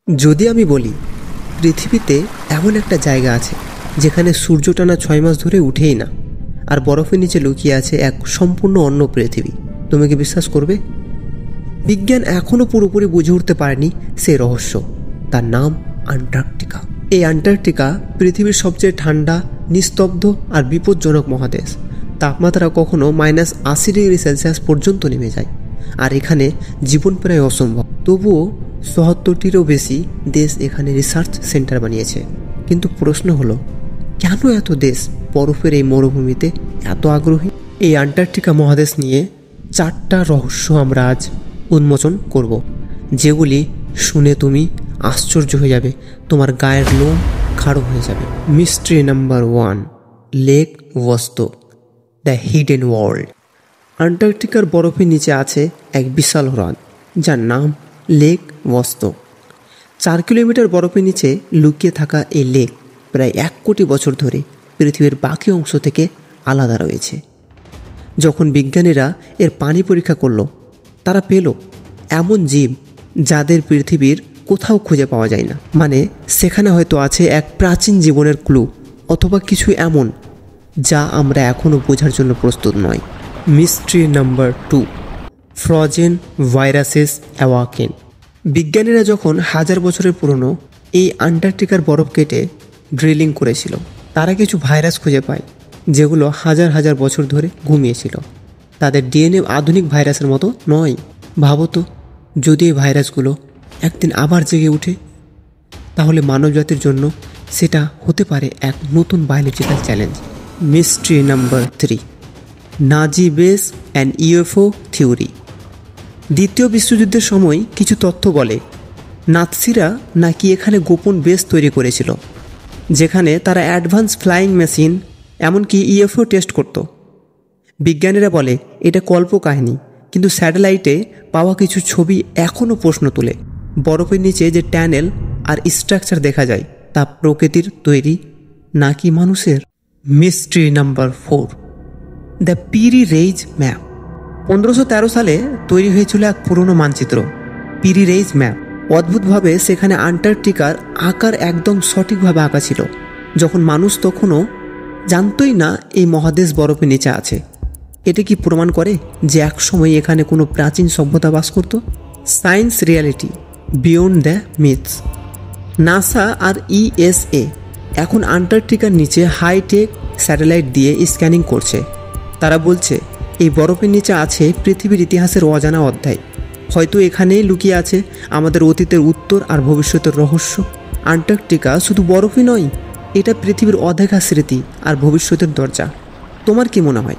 যদি আমি বলি পৃথিবীতে এমন একটা জায়গা আছে যেখানে সূর্য টানা 6 মাস ধরে উঠেই না, আর বরফের নিচে লুকিয়ে আছে এক সম্পূর্ণ অন্য পৃথিবী, তুমি কি বিশ্বাস করবে? বিজ্ঞান এখনও পুরোপুরি বুঝে উঠতে পারেনি সেই রহস্য। তার নাম আন্টার্কটিকা। এই আন্টার্কটিকা পৃথিবীর সবচেয়ে ঠান্ডা, নিস্তব্ধ আর বিপজ্জনক মহাদেশ। তাপমাত্রা কখনো -80°C পর্যন্ত নেমে যায়, আর এখানে জীবন প্রায় অসম্ভব। তবুও ৭৭টিরও বেশি দেশ এখানে রিসার্চ সেন্টার বানিয়েছে। কিন্তু প্রশ্ন হলো, কেন এত দেশ বরফের এই মরুভূমিতে এত আগ্রহী? এই আন্টার্কটিকা মহাদেশ নিয়ে 4টা রহস্য আমরা আজ উন্মোচন করব, যেগুলি শুনে তুমি আশ্চর্য হয়ে যাবে, তোমার গায়ের লোম খাড়ো হয়ে যাবে। Mystery number 1, lake Vostok, the hidden world. আন্টার্কটিকার বরফের নিচে আছে এক বিশাল হ্রদ যার নাম লেক ভস্টোক। 4 কিলোমিটার বরফের নিচে লুকিয়ে থাকা এই লেক প্রায় 1 কোটি বছর ধরে পৃথিবীর বাকি অংশ থেকে আলাদা রয়েছে। যখন বিজ্ঞানীরা এর পানি পরীক্ষা করলো, তারা পেল এমন জীব যাদের পৃথিবীর কোথাও খুঁজে পাওয়া যায় না। মানে সেখানে হয়তো আছে এক প্রাচীন জীবনের ক্লু, অথবা কিছু এমন যা আমরা এখনও বোঝার জন্য প্রস্তুত নয়। Mystery number 2, frozen viruses awaken. বিজ্ঞানীরা যখন 1000 বছরের পুরনো এই আন্টার্কটিকার বরফ কেটে ড্রিলিং করেছিল, তারা কিছু ভাইরাস খুঁজে পায় যেগুলো হাজার হাজার বছর ধরে ঘুমিয়েছিল। তাদের ডিএনএ আধুনিক ভাইরাসের মতো নয়। ভাবো তো, যদি এই ভাইরাসগুলো একদিন আবার জেগে ওঠে, তাহলে মানবজাতির জন্য সেটা হতে পারে এক নতুন biological challenge. Mystery number 3, Nazi base and UFO theory. দ্বিতীয় বিশ্বযুদ্ধের সময় কিছু তথ্য বলে নাৎসিরা নাকি এখানে গোপন বেস তৈরি করেছিল, যেখানে তারা অ্যাডভান্স ফ্লাইং মেশিন, এমনকি ইউএফও টেস্ট করত। বিজ্ঞানীরা বলে এটা কল্পকাহিনী, কিন্তু স্যাটেলাইটে পাওয়া কিছু ছবি এখনও প্রশ্ন তোলে। বরফের নিচে যে ট্যানেল আর স্ট্রাকচার দেখা যায়, তা প্রকৃতির তৈরি নাকি মানুষের? Mystery number 4, the Piri Reis map. 1513 সালে তৈরি হয়েছিল এক পুরনো মানচিত্র, পিরি রেইজ ম্যাপ। অদ্ভুতভাবে সেখানে আন্টার্কটিকার আকার একদম সঠিকভাবে আঁকা ছিল, যখন মানুষ তখনও জানতই না এই মহাদেশ বরফের নিচে আছে। এটা কি প্রমাণ করে যে একসময় এখানে কোনো প্রাচীন সভ্যতা বাস করত? Science reality beyond the myths. NASA আর ইএসএ এখন আন্টার্কটিকার নিচে হাইটেক স্যাটেলাইট দিয়ে স্ক্যানিং করছে। তারা বলছে এই বরফের নিচে আছে পৃথিবীর ইতিহাসের অজানা অধ্যায়। হয়তো এখানেই লুকিয়ে আছে আমাদের অতীতের উত্তর আর ভবিষ্যতের রহস্য। আন্টার্কটিকা শুধু বরফই নয়, এটা পৃথিবীর অদেখা স্মৃতি আর ভবিষ্যতের দরজা। তোমার কি মনে হয়,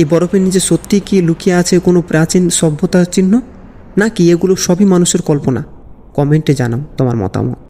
এই বরফের নিচে সত্যি কি লুকিয়ে আছে কোনো প্রাচীন সভ্যতার চিহ্ন, নাকি এগুলো সবই মানুষের কল্পনা? কমেন্টে জানাও তোমার মতামত।